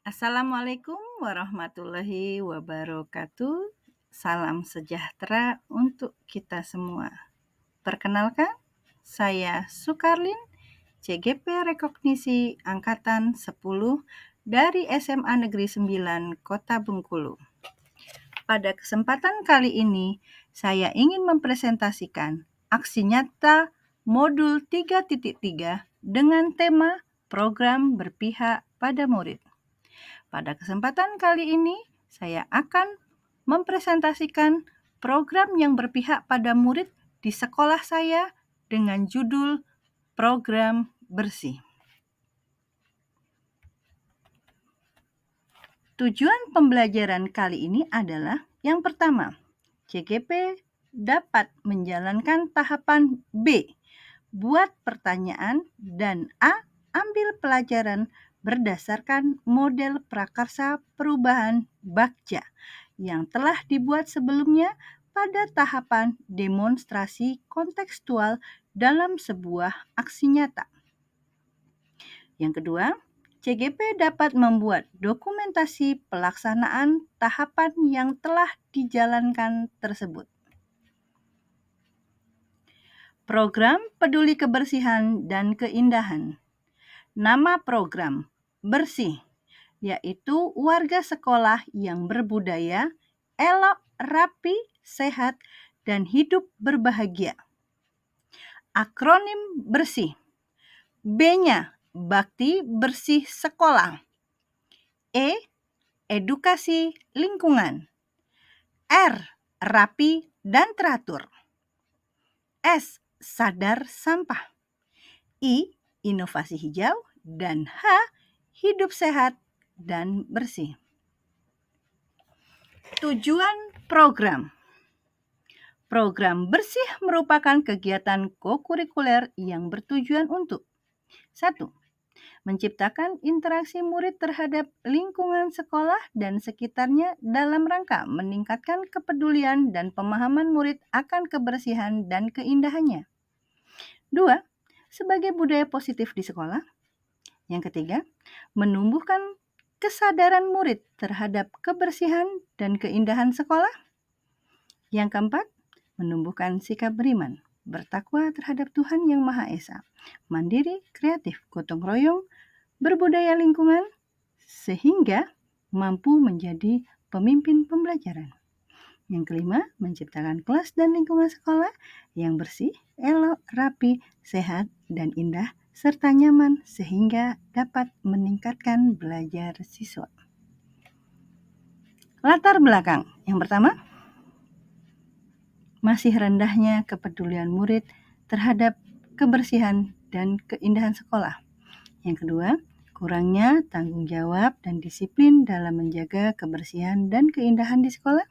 Assalamualaikum warahmatullahi wabarakatuh. Salam sejahtera untuk kita semua. Perkenalkan, saya Sukarlin, CGP Rekognisi Angkatan 10 dari SMA Negeri 9 Kota Bengkulu. Pada kesempatan kali ini, saya ingin mempresentasikan aksi nyata modul 3.3 dengan tema program berpihak pada murid. Pada kesempatan kali ini, saya akan mempresentasikan program yang berpihak pada murid di sekolah saya dengan judul Program Bersih. Tujuan pembelajaran kali ini adalah yang pertama, CGP dapat menjalankan tahapan B, buat pertanyaan, dan A, ambil pelajaran berdasarkan model prakarsa perubahan Bagja yang telah dibuat sebelumnya pada tahapan demonstrasi kontekstual dalam sebuah aksi nyata. Yang kedua, CGP dapat membuat dokumentasi pelaksanaan tahapan yang telah dijalankan tersebut. Program Peduli Kebersihan dan Keindahan. Nama program Bersih, yaitu warga sekolah yang berbudaya, elok, rapi, sehat, dan hidup berbahagia. Akronim Bersih. B-nya Bakti Bersih Sekolah. E. Edukasi lingkungan. R. Rapi dan teratur. S. Sadar sampah. I. Inovasi hijau. Dan H. Hidup sehat dan bersih. Tujuan program. Program Bersih merupakan kegiatan kokurikuler yang bertujuan untuk 1. Menciptakan interaksi murid terhadap lingkungan sekolah dan sekitarnya dalam rangka meningkatkan kepedulian dan pemahaman murid akan kebersihan dan keindahannya. 2. Sebagai budaya positif di sekolah. Yang ketiga, menumbuhkan kesadaran murid terhadap kebersihan dan keindahan sekolah. Yang keempat, menumbuhkan sikap beriman, bertakwa terhadap Tuhan Yang Maha Esa, mandiri, kreatif, gotong royong, berbudaya lingkungan, sehingga mampu menjadi pemimpin pembelajaran. Yang kelima, menciptakan kelas dan lingkungan sekolah yang bersih, elok, rapi, sehat, dan indah, serta nyaman sehingga dapat meningkatkan belajar siswa. Latar belakang. Yang pertama, masih rendahnya kepedulian murid terhadap kebersihan dan keindahan sekolah. Yang kedua, kurangnya tanggung jawab dan disiplin dalam menjaga kebersihan dan keindahan di sekolah.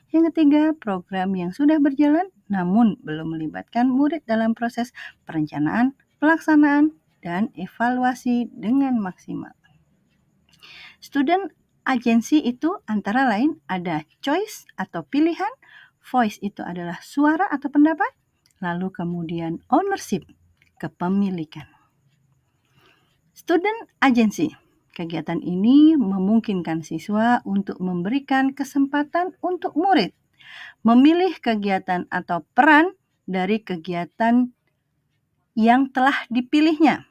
Yang ketiga, program yang sudah berjalan namun belum melibatkan murid dalam proses perencanaan, pelaksanaan, dan evaluasi dengan maksimal. Student agency itu antara lain ada choice atau pilihan, voice itu adalah suara atau pendapat, lalu kemudian ownership, kepemilikan. Student agency. Kegiatan ini memungkinkan siswa untuk memberikan kesempatan untuk murid memilih kegiatan atau peran dari kegiatan yang telah dipilihnya.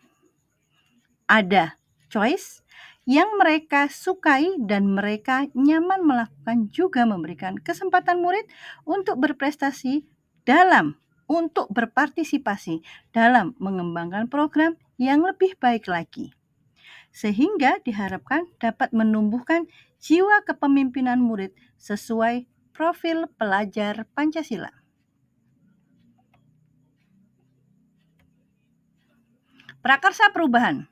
Ada choice yang mereka sukai dan mereka nyaman melakukan, juga memberikan kesempatan murid untuk berprestasi untuk berpartisipasi dalam mengembangkan program yang lebih baik lagi. Sehingga diharapkan dapat menumbuhkan jiwa kepemimpinan murid sesuai profil pelajar Pancasila. Prakarsa perubahan.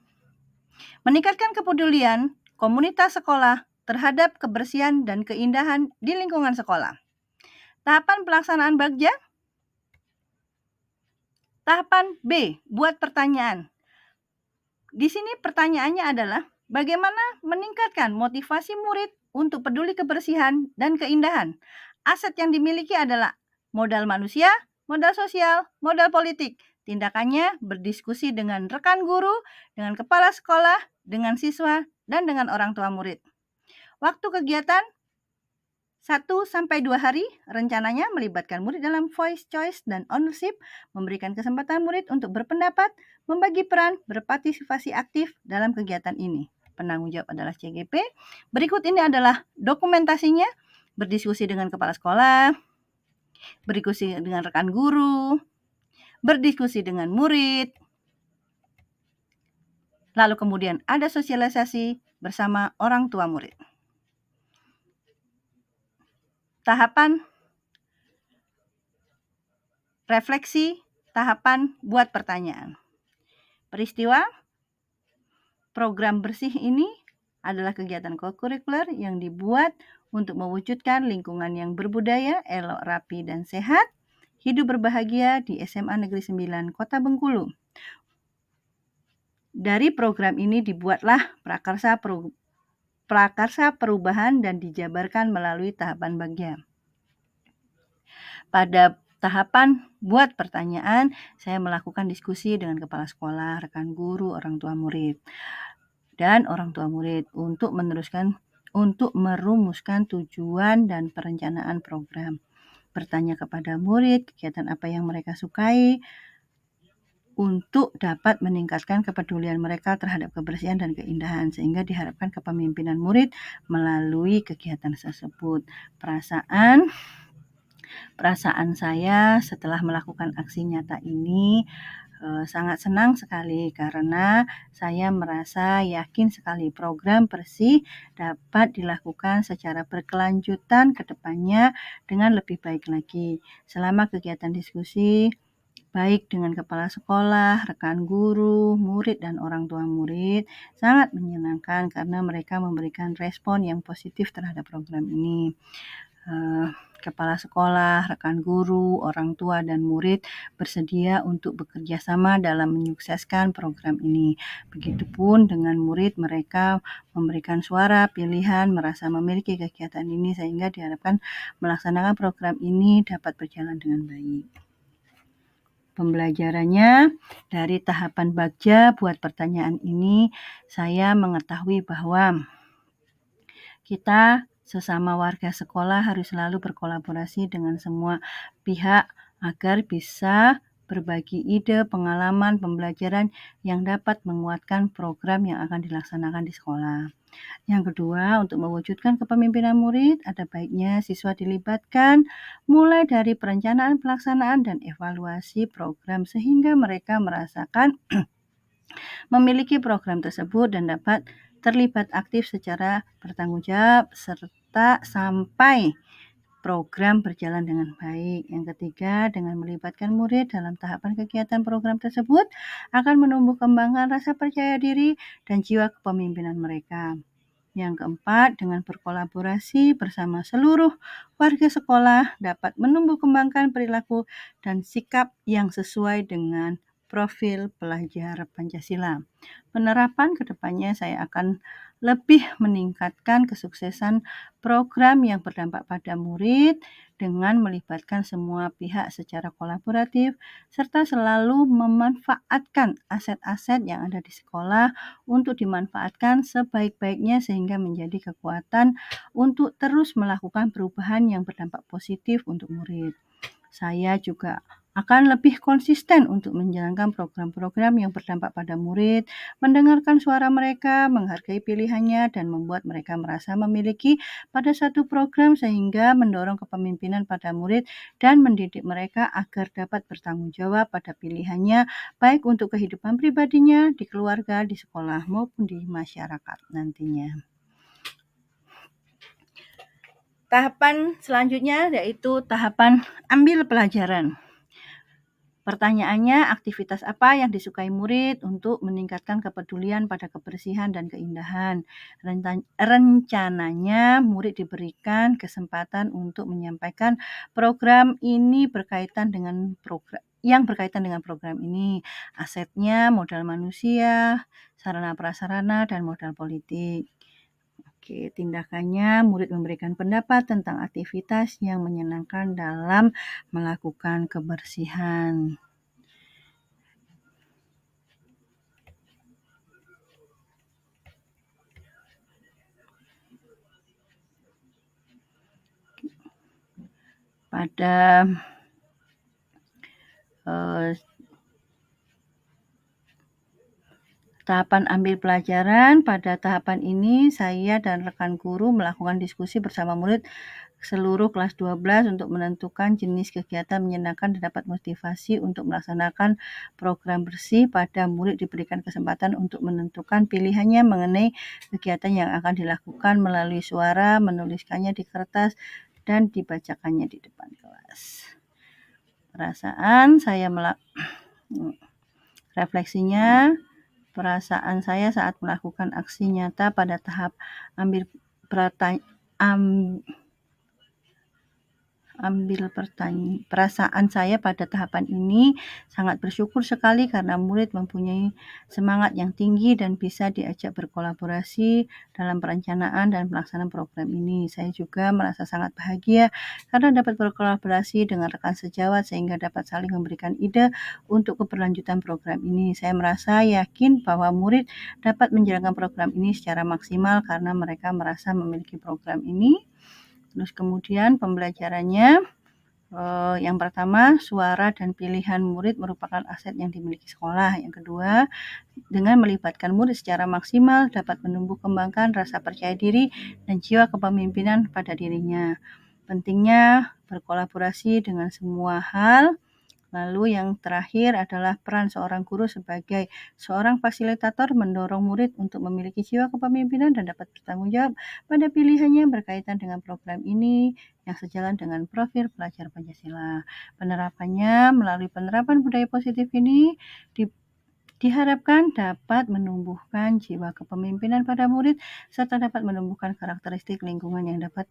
Meningkatkan kepedulian komunitas sekolah terhadap kebersihan dan keindahan di lingkungan sekolah. Tahapan pelaksanaan Bagja. Tahapan B, buat pertanyaan. Di sini pertanyaannya adalah bagaimana meningkatkan motivasi murid untuk peduli kebersihan dan keindahan. Aset yang dimiliki adalah modal manusia, modal sosial, modal politik. Tindakannya berdiskusi dengan rekan guru, dengan kepala sekolah, dengan siswa, dan dengan orang tua murid. Waktu kegiatan 1-2 hari, rencananya melibatkan murid dalam voice choice dan ownership, memberikan kesempatan murid untuk berpendapat, membagi peran, berpartisipasi aktif dalam kegiatan ini. Penanggung jawab adalah CGP. Berikut ini adalah dokumentasinya: berdiskusi dengan kepala sekolah, berdiskusi dengan rekan guru, berdiskusi dengan murid, lalu kemudian ada sosialisasi bersama orang tua murid. Tahapan refleksi, tahapan buat pertanyaan. Peristiwa program bersih ini adalah kegiatan kokurikuler yang dibuat untuk mewujudkan lingkungan yang berbudaya, elok, rapi, dan sehat, hidup berbahagia di SMA Negeri 9 Kota Bengkulu. Dari program ini dibuatlah prakarsa perubahan dan dijabarkan melalui tahapan bagian. Pada tahapan buat pertanyaan, saya melakukan diskusi dengan kepala sekolah, rekan guru, orang tua murid, dan orang tua murid untuk merumuskan tujuan dan perencanaan program. Bertanya kepada murid kegiatan apa yang mereka sukai untuk dapat meningkatkan kepedulian mereka terhadap kebersihan dan keindahan, sehingga diharapkan kepemimpinan murid melalui kegiatan tersebut. Perasaan saya setelah melakukan aksi nyata ini sangat senang sekali karena saya merasa yakin sekali program bersih dapat dilakukan secara berkelanjutan ke depannya dengan lebih baik lagi. Selama kegiatan diskusi baik dengan kepala sekolah, rekan guru, murid, dan orang tua murid, sangat menyenangkan karena mereka memberikan respon yang positif terhadap program ini. Kepala sekolah, rekan guru, orang tua, dan murid bersedia untuk bekerja sama dalam menyukseskan program ini. Begitupun dengan murid, mereka memberikan suara, pilihan, merasa memiliki kegiatan ini sehingga diharapkan melaksanakan program ini dapat berjalan dengan baik. Pembelajarannya dari tahapan bagja buat pertanyaan ini, saya mengetahui bahwa kita sesama warga sekolah harus selalu berkolaborasi dengan semua pihak agar bisa berbagi ide, pengalaman, pembelajaran yang dapat menguatkan program yang akan dilaksanakan di sekolah. Yang kedua, untuk mewujudkan kepemimpinan murid, ada baiknya siswa dilibatkan mulai dari perencanaan, pelaksanaan, dan evaluasi program sehingga mereka merasakan memiliki program tersebut dan dapat terlibat aktif secara bertanggung jawab serta sampai program berjalan dengan baik. Yang ketiga, dengan melibatkan murid dalam tahapan kegiatan program tersebut akan menumbuh kembangkan rasa percaya diri dan jiwa kepemimpinan mereka. Yang keempat, dengan berkolaborasi bersama seluruh warga sekolah dapat menumbuh kembangkan perilaku dan sikap yang sesuai dengan profil pelajar Pancasila. Penerapan kedepannya saya akan lebih meningkatkan kesuksesan program yang berdampak pada murid dengan melibatkan semua pihak secara kolaboratif serta selalu memanfaatkan aset-aset yang ada di sekolah untuk dimanfaatkan sebaik-baiknya sehingga menjadi kekuatan untuk terus melakukan perubahan yang berdampak positif untuk murid. Saya juga akan lebih konsisten untuk menjalankan program-program yang berdampak pada murid, mendengarkan suara mereka, menghargai pilihannya, dan membuat mereka merasa memiliki pada satu program sehingga mendorong kepemimpinan pada murid dan mendidik mereka agar dapat bertanggung jawab pada pilihannya, baik untuk kehidupan pribadinya, di keluarga, di sekolah, maupun di masyarakat nantinya. Tahapan selanjutnya yaitu tahapan ambil pelajaran. Pertanyaannya, aktivitas apa yang disukai murid untuk meningkatkan kepedulian pada kebersihan dan keindahan? Rencananya murid diberikan kesempatan untuk menyampaikan program ini berkaitan dengan program ini. Asetnya, modal manusia, sarana prasarana, dan modal politik. Oke, tindakannya murid memberikan pendapat tentang aktivitas yang menyenangkan dalam melakukan kebersihan. pada tahapan ambil pelajaran. Pada tahapan ini saya dan rekan guru melakukan diskusi bersama murid seluruh kelas 12 untuk menentukan jenis kegiatan menyenangkan dan dapat motivasi untuk melaksanakan program bersih. Pada murid diberikan kesempatan untuk menentukan pilihannya mengenai kegiatan yang akan dilakukan melalui suara, menuliskannya di kertas, dan dibacakannya di depan kelas. Perasaan saya refleksinya, perasaan saya saat melakukan aksi nyata pada tahap perasaan saya pada tahapan ini sangat bersyukur sekali karena murid mempunyai semangat yang tinggi dan bisa diajak berkolaborasi dalam perencanaan dan pelaksanaan program ini. Saya juga merasa sangat bahagia karena dapat berkolaborasi dengan rekan sejawat sehingga dapat saling memberikan ide untuk keberlanjutan program ini. Saya merasa yakin bahwa murid dapat menjalankan program ini secara maksimal karena mereka merasa memiliki program ini. Terus kemudian pembelajarannya, yang pertama, suara dan pilihan murid merupakan aset yang dimiliki sekolah. Yang kedua, dengan melibatkan murid secara maksimal dapat menumbuh kembangkan rasa percaya diri dan jiwa kepemimpinan pada dirinya. Pentingnya berkolaborasi dengan semua hal. Lalu yang terakhir adalah peran seorang guru sebagai seorang fasilitator mendorong murid untuk memiliki jiwa kepemimpinan dan dapat bertanggung jawab pada pilihannya berkaitan dengan program ini yang sejalan dengan profil pelajar Pancasila. Penerapannya melalui penerapan budaya positif ini diharapkan dapat menumbuhkan jiwa kepemimpinan pada murid serta dapat menumbuhkan karakteristik lingkungan yang dapat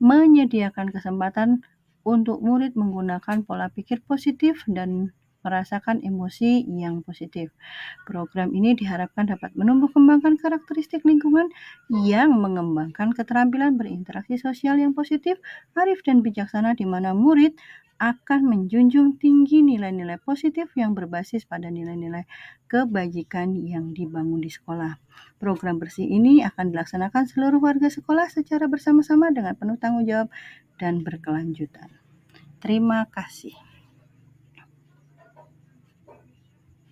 menyediakan kesempatan untuk murid menggunakan pola pikir positif dan merasakan emosi yang positif. Program ini diharapkan dapat menumbuh kembangkan karakteristik lingkungan yang mengembangkan keterampilan berinteraksi sosial yang positif, arif dan bijaksana di mana murid akan menjunjung tinggi nilai-nilai positif yang berbasis pada nilai-nilai kebajikan yang dibangun di sekolah. Program bersih ini akan dilaksanakan seluruh warga sekolah secara bersama-sama dengan penuh tanggung jawab dan berkelanjutan. Terima kasih.